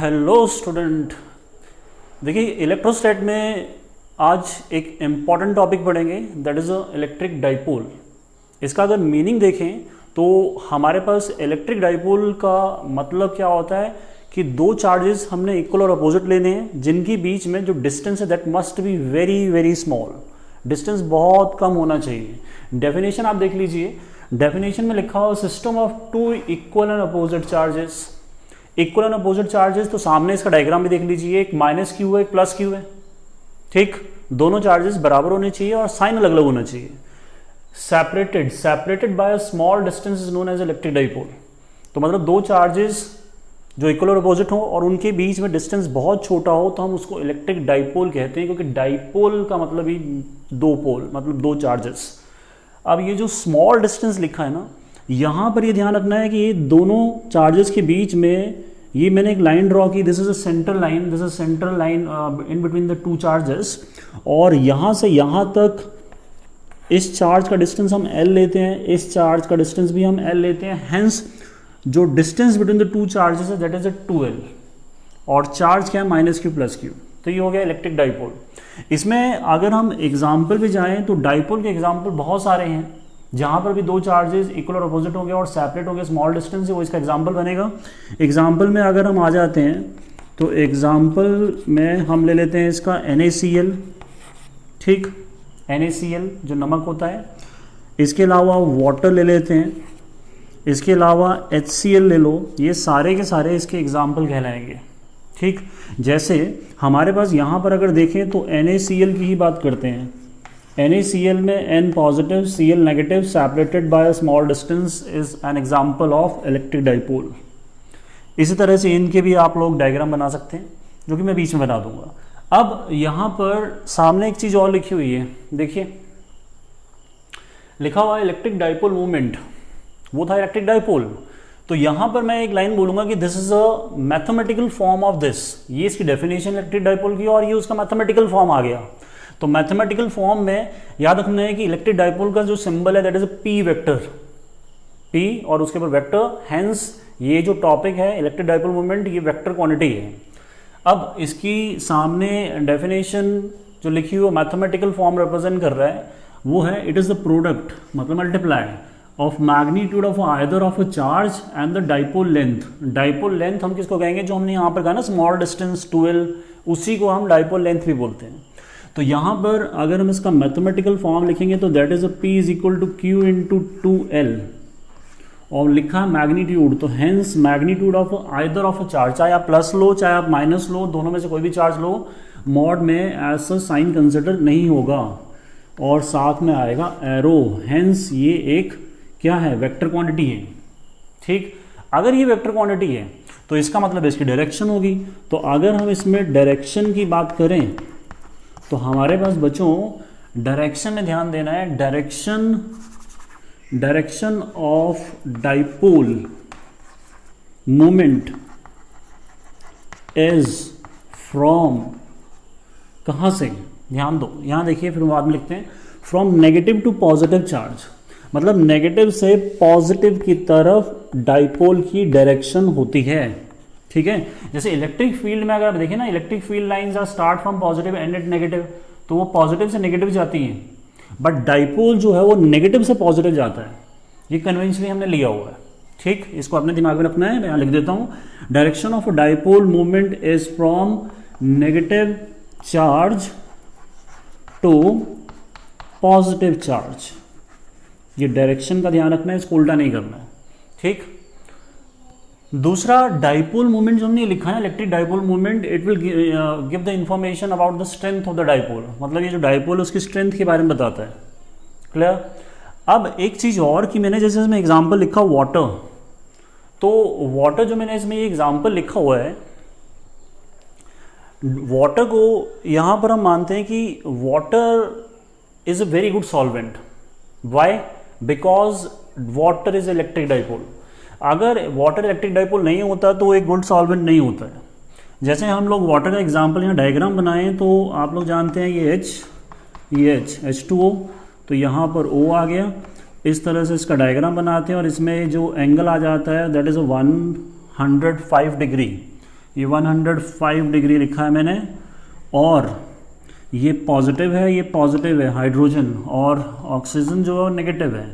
Hello student. देखिए इलेक्ट्रोस्टैट में आज एक इम्पॉर्टेंट टॉपिक पढ़ेंगे, that is a electric dipole. इसका अगर मीनिंग देखें तो हमारे पास इलेक्ट्रिक डाइपोल का मतलब क्या होता है कि दो चार्जेस हमने इक्वल और अपोजिट लेने हैं जिनके बीच में जो डिस्टेंस है that must be very very small. Distance बहुत कम होना चाहिए। डेफिनेशन आप देख लीजिए, डेफिनेशन में लिखा हुआ system of two equal and opposite charges. Equal and opposite charges तो सामने इसका डायग्राम भी देख लीजिए, एक माइनस क्यू है एक प्लस क्यू है, ठीक। दोनों चार्जेस बराबर होने चाहिए और साइन अलग अलग होना चाहिए। Separated by a small distance is known as electric dipole. तो मतलब दो चार्जेस जो इक्वल और अपोजिट हो और उनके बीच में डिस्टेंस बहुत छोटा हो तो हम उसको इलेक्ट्रिक डाइपोल कहते हैं, क्योंकि डाइपोल का मतलब ही दो पोल, मतलब दो चार्जेस। अब ये जो स्मॉल डिस्टेंस लिखा है ना, यहाँ पर ये ध्यान रखना है कि ये दोनों चार्जेस के बीच में ये मैंने एक लाइन ड्रॉ की, this is a central line, this is central line in between the two charges. और यहाँ से यहाँ तक इस चार्ज का डिस्टेंस हम L लेते हैं, इस चार्ज का डिस्टेंस भी हम L लेते हैं। हेंस जो distance between the two charges है दैट इज अ 2L। और चार्ज क्या है, माइनस क्यू प्लस क्यू। तो ये हो गया इलेक्ट्रिक डाइपोल। इसमें अगर हम एग्जाम्पल पे जाएं तो डाइपोल के एग्जाम्पल बहुत सारे हैं जहाँ पर भी दो चार्जेस इक्वल और अपोजिट होंगे और सेपरेट होंगे, स्मॉल डिस्टेंस है, वो इसका एग्जाम्पल बनेगा। एग्जाम्पल में अगर हम आ जाते हैं तो एग्जाम्पल में हम ले लेते हैं इसका NaCl, ठीक, NaCl जो नमक होता है। इसके अलावा वाटर ले लेते हैं, इसके अलावा HCl ले लो। ये सारे के सारे इसके एग्जाम्पल कहलाएंगे, ठीक। जैसे हमारे पास यहाँ पर अगर देखें तो NaCl की ही बात करते हैं। NaCl में N positive Cl negative separated by a small distance is an example of electric dipole. इसी तरह से इनके भी आप लोग डायग्राम बना सकते हैं, जो कि मैं बीच में बना दूंगा। अब यहाँ पर सामने एक चीज़ और लिखी हुई है, देखिए लिखा हुआ है इलेक्ट्रिक डाइपोल मूवमेंट, वो था इलेक्ट्रिक डाइपोल। तो यहाँ पर मैं एक लाइन बोलूँगा कि this is a mathematical form of this. ये इसकी डेफिनेशन इलेक्ट्रिक डाइपोल की और ये उसका मैथमेटिकल फॉर्म आ गया। तो मैथमेटिकल फॉर्म में याद रखना है कि इलेक्ट्रिक डाइपोल का जो सिंबल है that is P vector, P और उसके ऊपर वेक्टर। हेंस ये जो टॉपिक है इलेक्ट्रिक डाइपोल मूवमेंट, ये वेक्टर क्वांटिटी है। अब इसकी सामने डेफिनेशन जो लिखी हुई मैथमेटिकल फॉर्म रिप्रेजेंट कर रहा है वो है इट इज द प्रोडक्ट, मतलब multiply of magnitude of either of a charge and the dipole length. Dipole length हम किसको कहेंगे, जो हमने यहाँ पर कहा ना स्मॉल डिस्टेंस 2L, उसी को हम डाइपोल लेंथ भी बोलते हैं। तो यहाँ पर अगर हम इसका मैथमेटिकल फॉर्म लिखेंगे तो that is a P is equal to Q into 2L और लिखा मैग्नीट्यूड। तो hence magnitude of either of a charge, चाहे आप प्लस लो चाहे आप माइनस लो, दोनों में से कोई भी चार्ज लो, मॉड में ऐसा साइन कंसिडर नहीं होगा और साथ में आएगा एरो। हेंस ये एक क्या है, वेक्टर क्वांटिटी है, ठीक। अगर ये वेक्टर क्वांटिटी है तो इसका मतलब इसकी डायरेक्शन होगी। तो अगर हम इसमें डायरेक्शन की बात करें तो हमारे पास बच्चों डायरेक्शन में ध्यान देना है। Direction of dipole moment is from, कहाँ से, ध्यान दो, यहाँ देखिए फिर बाद में लिखते हैं from negative to positive charge. मतलब नेगेटिव से पॉजिटिव की तरफ डाइपोल की डायरेक्शन होती है, ठीक है। जैसे इलेक्ट्रिक फील्ड में अगर आप देखें ना, electric field lines are start from positive end at negative, तो वो पॉजिटिव से नेगेटिव जाती हैं। बट डाइपोल जो है वो नेगेटिव से पॉजिटिव जाता है। ये कन्वेंशनली हमने लिया हुआ है, ठीक। इसको अपने दिमाग में रखना है। मैं यहाँ लिख देता हूँ, direction of dipole movement is from negative charge to positive charge. ये डायरेक्शन का ध्यान रखना है, इसको उल्टा नहीं करना है, ठीक। दूसरा डाइपोल मूवमेंट जो हमने लिखा है electric dipole movement, it will give the information about the strength of the dipole. मतलब ये जो डाइपोल है उसकी स्ट्रेंथ के बारे में बताता है, क्लियर। अब एक चीज और कि मैंने जैसे इसमें एग्जांपल लिखा वाटर, तो वाटर जो मैंने इसमें ये एग्जांपल लिखा हुआ है, वाटर को यहाँ पर हम मानते हैं कि water is a very good solvent. Why? Because water is electric dipole. अगर वाटर इलेक्ट्रिक डाइपोल नहीं होता तो वो एक गुड सॉल्वेंट नहीं होता है। जैसे हम लोग वाटर का एग्जांपल यहाँ डायग्राम बनाएं तो आप लोग जानते हैं ये H, ये H2O, तो यहाँ पर O आ गया। इस तरह से इसका डायग्राम बनाते हैं और इसमें जो एंगल आ जाता है दैट इज़ 105 डिग्री। ये 105 डिग्री लिखा है मैंने, और ये पॉजिटिव है, ये पॉजिटिव है हाइड्रोजन, और ऑक्सीजन जो है नेगेटिव है।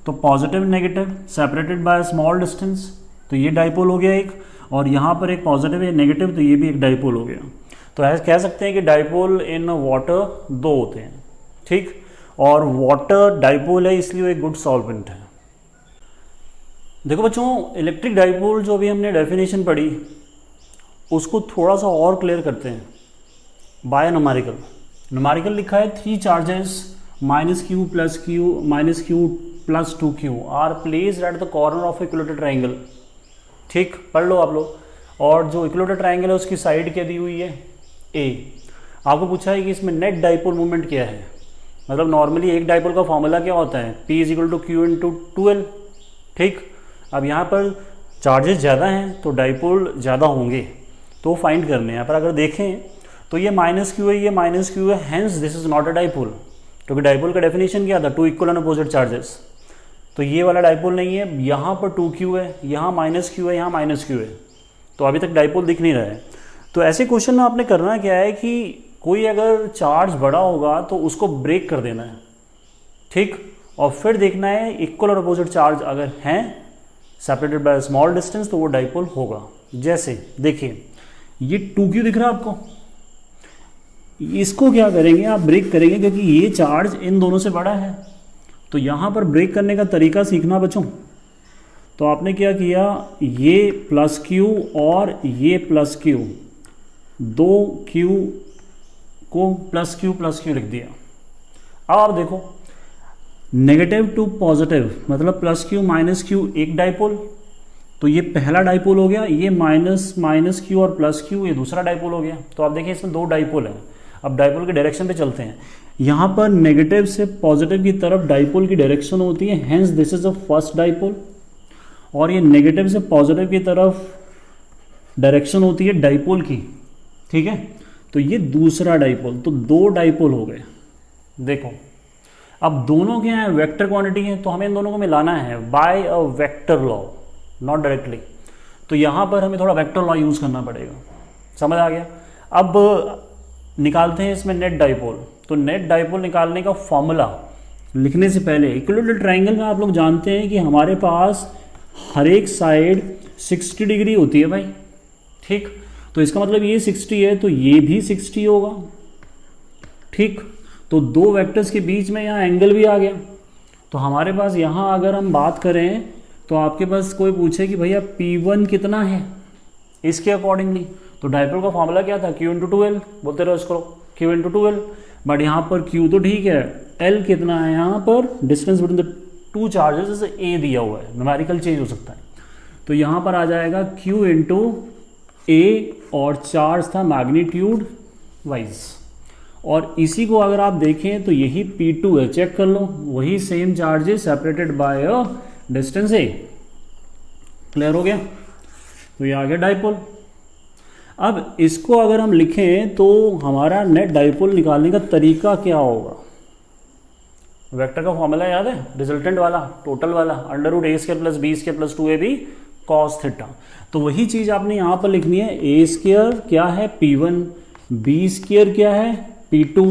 तो positive negative separated by small distance, तो ये डाइपोल हो गया एक, और यहाँ पर एक पॉजिटिव है नेगेटिव, तो ये भी एक डाइपोल हो गया। तो ऐसे कह सकते हैं कि डाइपोल इन वाटर दो होते हैं, ठीक। और वाटर डाइपोल है इसलिए वो एक गुड सॉल्वेंट है। देखो बच्चों, इलेक्ट्रिक डाइपोल जो अभी हमने डेफिनेशन पढ़ी उसको थोड़ा सा और क्लियर करते हैं बाय न्यूमेरिकल। न्यूमेरिकल लिखा है 3 charges -q + q -q + 2q are placed at the corner of equilateral triangle, ठीक, पढ़ लो आप लोग। और जो इक्विलेटरल ट्रायंगल है उसकी साइड क्या दी हुई है, a। आपको पूछा है कि इसमें नेट डाइपोल मोमेंट क्या है। मतलब नॉर्मली एक डाइपोल का फॉर्मूला क्या होता है, P = Q × 2L, ठीक। अब यहाँ पर चार्जेस ज़्यादा हैं तो डाइपोल ज़्यादा होंगे, तो फाइंड करने हैं। पर अगर देखें तो ये -q है, ये -q है, hence this is not a dipole, क्योंकि डाइपोल का डेफिनेशन क्या था, 2 इक्वल एंड अपोजिट चार्जेस। तो ये वाला डाइपोल नहीं है, यहाँ पर 2q है, यहाँ -q है, यहाँ -q है, तो अभी तक डाइपोल दिख नहीं रहा है। तो ऐसे क्वेश्चन में आपने करना क्या है कि कोई अगर चार्ज बड़ा होगा तो उसको ब्रेक कर देना है, ठीक, और फिर देखना है इक्वल और अपोजिट चार्ज अगर हैं सेपरेटेड बाय स्मॉल डिस्टेंस तो वो डाइपोल होगा। जैसे देखिए ये 2q दिख रहा है आपको, इसको क्या करेंगे आप, ब्रेक करेंगे, क्योंकि ये चार्ज इन दोनों से बड़ा है। तो यहाँ पर ब्रेक करने का तरीका सीखना बच्चों। तो आपने क्या किया, ये +q और ये +q, 2q को +q लिख दिया। अब आप देखो नेगेटिव टू पॉजिटिव मतलब +q -q एक डाइपोल, तो ये पहला डाइपोल हो गया, ये -q और +q ये दूसरा डाइपोल हो गया। तो आप देखिए इसमें 2 डाइपोल है। अब डाइपोल के डायरेक्शन पे चलते हैं। यहाँ पर नेगेटिव से पॉजिटिव की तरफ डाइपोल की डायरेक्शन होती है, hence this is a first dipole, और ये नेगेटिव से पॉजिटिव की तरफ डायरेक्शन होती है डाइपोल की, ठीक है। तो ये दूसरा डाइपोल, तो 2 डाइपोल हो गए। देखो अब दोनों क्या है, वेक्टर क्वांटिटी है, तो हमें इन दोनों को मिलाना है by a vector law, not directly. तो यहाँ पर हमें थोड़ा वेक्टर लॉ यूज़ करना पड़ेगा, समझ आ गया। अब निकालते हैं इसमें नेट डाइपोल। तो नेट डाइपोल निकालने का फॉर्मूला लिखने से पहले इक्विलेटरल ट्रायंगल में आप लोग जानते हैं कि हमारे पास हर एक साइड 60 डिग्री होती है भाई, ठीक। तो इसका मतलब ये 60 है तो ये भी 60 होगा, ठीक। तो 2 वेक्टर्स के बीच में यहाँ एंगल भी आ गया। तो हमारे पास यहाँ अगर हम बात करें तो आपके पास कोई पूछे कि भैया P1 कितना है, इसके अकॉर्डिंगली तो डाइपोल का फॉर्मूला क्या था, Q × 2L, बोलते रहो इसको, Q × 2L। बट यहाँ पर Q तो ठीक है, L कितना है, यहाँ पर डिस्टेंस बिटवीन द 2 चार्जेस जैसे A दिया हुआ है, न्यूमेरिकल चेंज हो सकता है। तो यहाँ पर आ जाएगा Q × A, और चार्ज था मैग्नीट्यूड वाइज, और इसी को अगर आप देखें तो यही P2 है, चेक कर लो, वही same charges separated by a distance A। Clear हो गया। तो ये आ गया डाइपोल। अब इसको अगर हम लिखें तो हमारा नेट डाइपोल निकालने का तरीका क्या होगा। वेक्टर का फॉर्मूला याद है, रिजल्टेंट वाला, टोटल वाला, √a² + b² + 2ab cos θ। तो वही चीज़ आपने यहाँ पर लिखनी है, a² क्या है P1, b² क्या है P2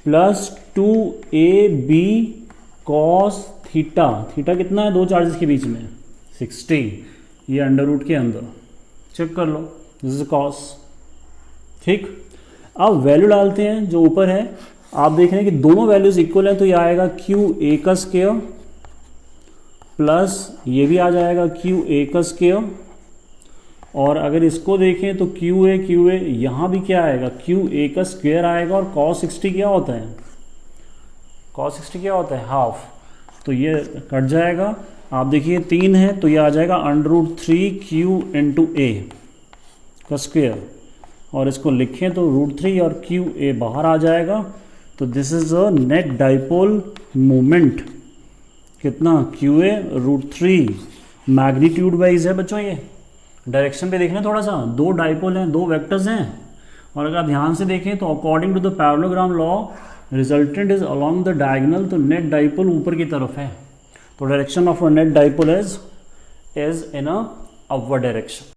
+ 2ab cos θ। थीटा कितना है 2 चार्जेस के बीच में 60, ये √ के अंदर, चेक कर लो, दिस इज कॉस, ठीक। अब वैल्यू डालते हैं जो ऊपर है, आप देख रहे हैं कि दोनों वैल्यूज इक्वल हैं, तो ये आएगा QA² प्लस ये भी आ जाएगा QA², और अगर इसको देखें तो QA यहाँ भी क्या आएगा QA² आएगा, और cos 60 क्या होता है, cos 60 क्या होता है हाफ, तो ये कट जाएगा। आप देखिए 3 है तो ये आ जाएगा √3Q × A का स्क्वायर, और इसको लिखें तो √3 और QA बाहर आ जाएगा। तो this is a net dipole moment, कितना QA √3, मैग्नीट्यूड वाइज है बच्चों, ये डायरेक्शन पे देखना थोड़ा सा, 2 डाइपोल हैं, 2 वेक्टर्स हैं, और अगर आप ध्यान से देखें तो according to the parallelogram law resultant is along the diagonal, तो नेट डाइपोल ऊपर की तरफ है, तो direction of a net dipole is in a upward direction.